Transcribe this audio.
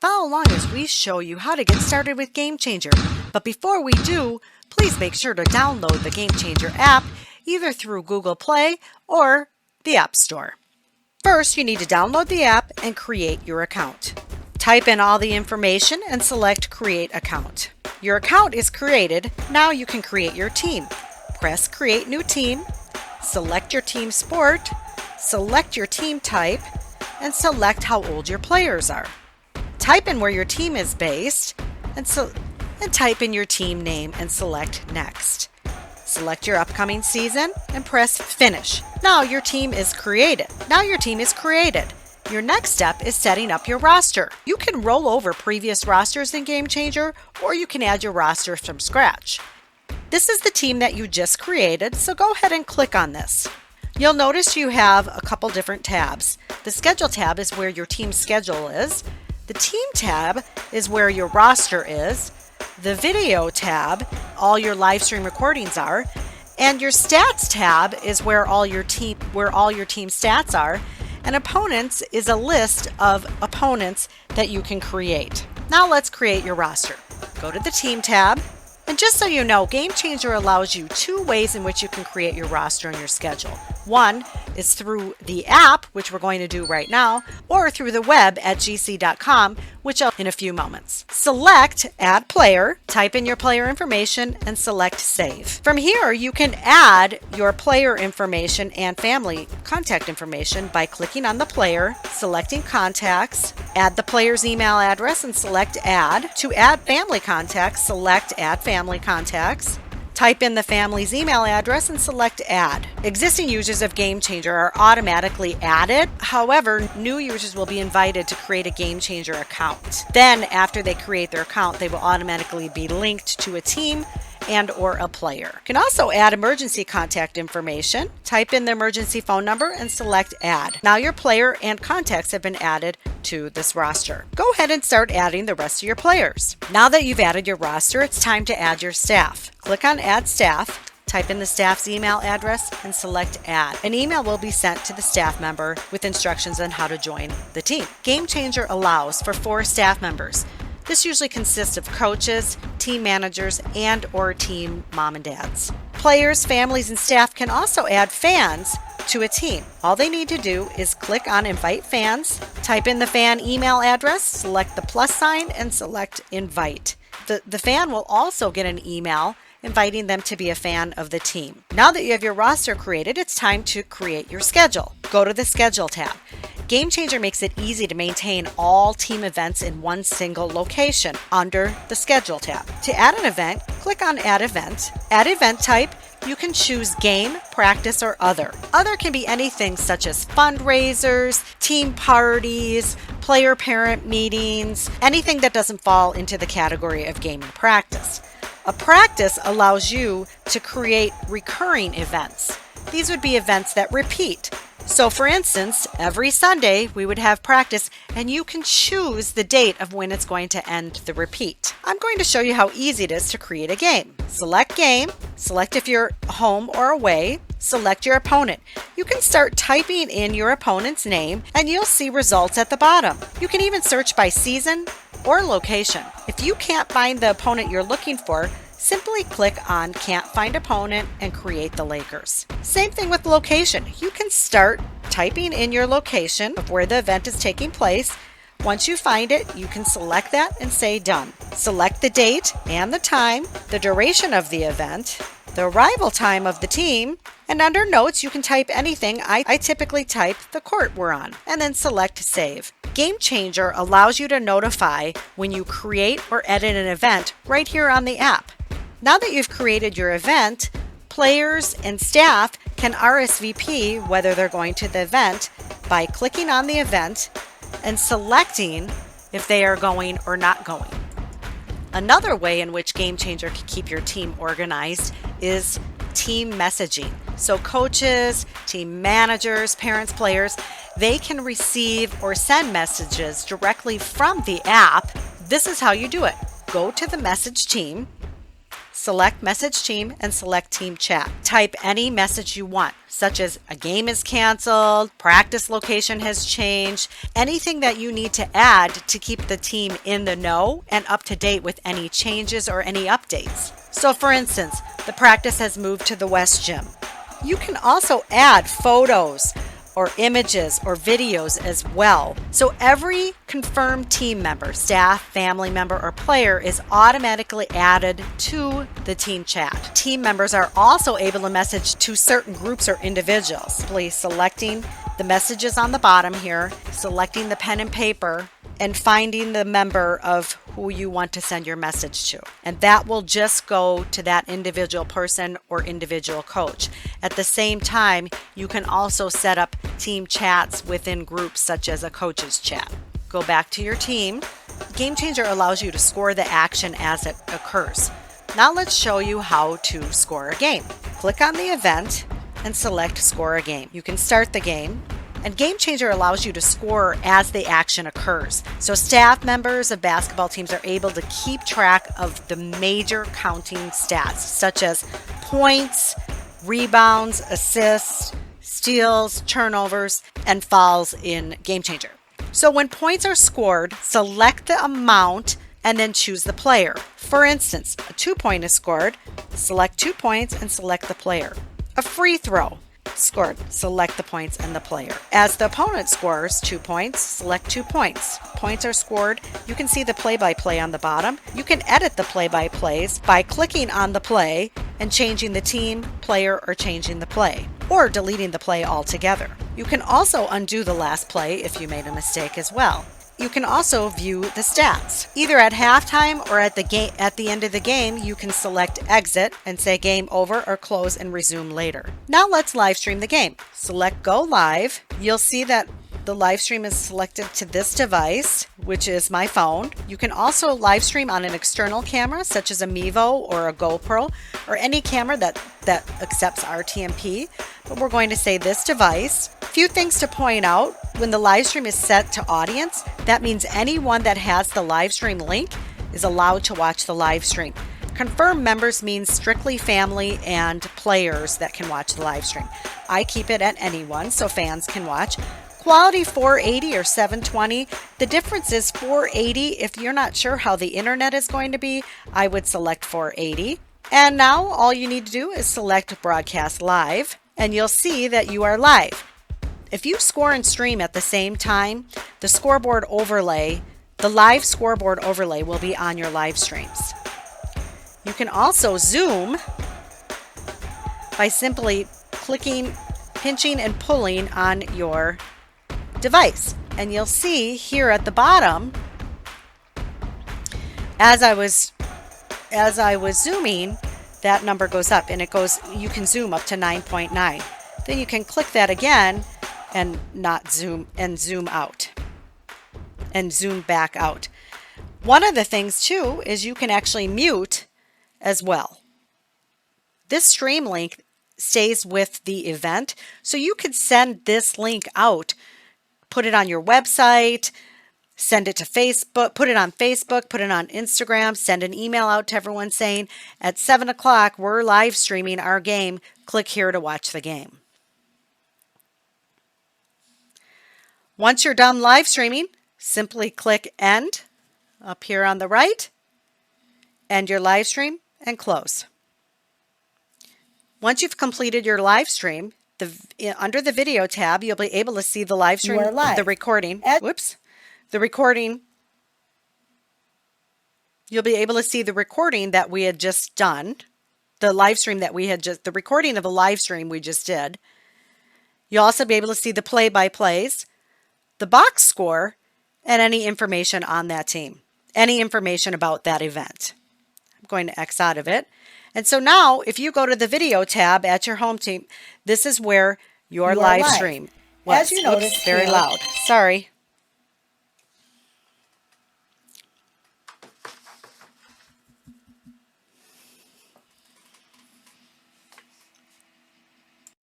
Follow along as we show you how to get started with Game Changer. But before we do, please make sure to download the Game Changer app either through Google Play or the App Store. First, you need to download the app and create your account. Type in all the information and select Create Account. Your account is created. Now you can create your team. Press Create New Team, select your team sport, select your team type, and select how old your players are. Type in where your team is based and type in your team name and select Next. Select your upcoming season and press Finish. Now your team is created. Your next step is setting up your roster. You can roll over previous rosters in Game Changer, or you can add your roster from scratch. This is the team that you just created, so go ahead and click on this. You'll notice you have a couple different tabs. The Schedule tab is where your team schedule is. The Team tab is where your roster is. The Video tab, all your live stream recordings are. And your Stats tab is where all your team stats are. And Opponents is a list of opponents that you can create. Now let's create your roster. Go to the Team tab. And just so you know, Game Changer allows you two ways in which you can create your roster and your schedule. One is through the app, which we're going to do right now, or through the web at gc.com, which I'll in a few moments. Select Add Player, type in your player information, and select Save. From here, you can add your player information and family contact information by clicking on the player, selecting Contacts, add the player's email address, and select Add. To add family contacts, select Add Family Contacts. Type in the family's email address and select Add. Existing users of Game Changer are automatically added. However, new users will be invited to create a Game Changer account. Then, after they create their account, they will automatically be linked to a team and/or a player. You can also add emergency contact information. Type in the emergency phone number and select Add. Now your player and contacts have been added to this roster. Go ahead and start adding the rest of your players. Now that you've added your roster, it's time to add your staff. Click on Add Staff. Type in the staff's email address and select Add. An email will be sent to the staff member with instructions on how to join the team. Game Changer allows for 4 staff members. This usually consists of coaches, team managers, and/or team mom and dads. Players, families, and staff can also add fans to a team. All they need to do is click on Invite Fans, type in the fan email address, select the plus sign, and select Invite. The fan will also get an email inviting them to be a fan of the team. Now that you have your roster created, it's time to create your schedule. Go to the Schedule tab. Game Changer makes it easy to maintain all team events in one single location under the Schedule tab. To add an event, click on Add Event. Add event type. You can choose game, practice, or other. Other can be anything such as fundraisers, team parties, player-parent meetings, anything that doesn't fall into the category of game and practice. A practice allows you to create recurring events. These would be events that repeat. So for instance, every Sunday we would have practice and you can choose the date of when it's going to end the repeat. I'm going to show you how easy it is to create a game. Select Game, select if you're home or away, select your opponent. You can start typing in your opponent's name and you'll see results at the bottom. You can even search by season or location. If you can't find the opponent you're looking for, simply click on Can't Find Opponent and create the Lakers. Same thing with location. You can start typing in your location of where the event is taking place. Once you find it, you can select that and say Done. Select the date and the time, the duration of the event, the arrival time of the team, and under Notes you can type anything. I typically type the court we're on, and then select Save. Game Changer allows you to notify when you create or edit an event right here on the app. Now that you've created your event, players and staff can RSVP whether they're going to the event by clicking on the event and selecting if they are going or not going. Another way in which Game Changer can keep your team organized is team messaging. So coaches, team managers, parents, players, they can receive or send messages directly from the app. This is how you do it. Go to the message team, select Message Team and select Team Chat. Type any message you want, such as a game is canceled, practice location has changed, anything that you need to add to keep the team in the know and up to date with any changes or any updates. So for instance, the practice has moved to the West Gym. You can also add photos or images or videos as well. So every confirmed team member, staff, family member, or player is automatically added to the team chat. Team members are also able to message to certain groups or individuals. Please selecting the messages on the bottom here, selecting the pen and paper, and finding the member of who you want to send your message to. And that will just go to that individual person or individual coach. At the same time, you can also set up team chats within groups such as a coach's chat. Go back to your team. Game Changer allows you to score the action as it occurs. Now let's show you how to score a game. Click on the event and select Score a Game. You can start the game. And Game Changer allows you to score as the action occurs. So staff members of basketball teams are able to keep track of the major counting stats, such as points, rebounds, assists, steals, turnovers, and fouls in Game Changer. So when points are scored, select the amount and then choose the player. For instance, a 2-point is scored, select 2 points and select the player. A free throw scored, select the points and the player. As the opponent scores 2 points, select 2 points. Points are scored. You can see the play-by-play on the bottom. You can edit the play-by-plays by clicking on the play and changing the team, player, or changing the play, or deleting the play altogether. You can also undo the last play if you made a mistake as well. You can also view the stats. Either at halftime or at the end of the game, you can select exit and say game over or close and resume later. Now let's live stream the game. Select go live. You'll see that the live stream is selected to this device, which is my phone. You can also live stream on an external camera, such as a Mevo or a GoPro, or any camera that accepts RTMP. But we're going to say this device. A few things to point out. When the live stream is set to audience, that means anyone that has the live stream link is allowed to watch the live stream. Confirmed members means strictly family and players that can watch the live stream. I keep it at anyone so fans can watch. Quality 480 or 720. The difference is 480. If you're not sure how the internet is going to be, I would select 480. And now all you need to do is select Broadcast Live, and you'll see that you are live. If you score and stream at the same time, the scoreboard overlay, the live scoreboard overlay will be on your live streams. You can also zoom by simply clicking, pinching, and pulling on your device. And you'll see here at the bottom, as I was zooming, that number goes up, and you can zoom up to 9.9. Then you can click that again and not zoom, and zoom out and zoom back out. One of the things too is you can actually mute as well. This stream link stays with the event, so you could send this link out, put it on your website, send it to Facebook, put it on Facebook, put it on Instagram, send an email out to everyone saying at 7 o'clock we're live streaming our game, click here to watch the game. Once you're done live streaming, simply click end up here on the right, end your live stream, and close. Once you've completed your live stream, under the video tab, you'll be able to see the live stream, the recording. The recording. You'll be able to see the recording that we had just done, the recording of the live stream we just did. You'll also be able to see the play-by-plays, the box score, and any information on that team, any information about that event. I'm going to X out of it. And so now, if you go to the video tab at your home team, this is where your live stream was. As you notice, very loud. Sorry.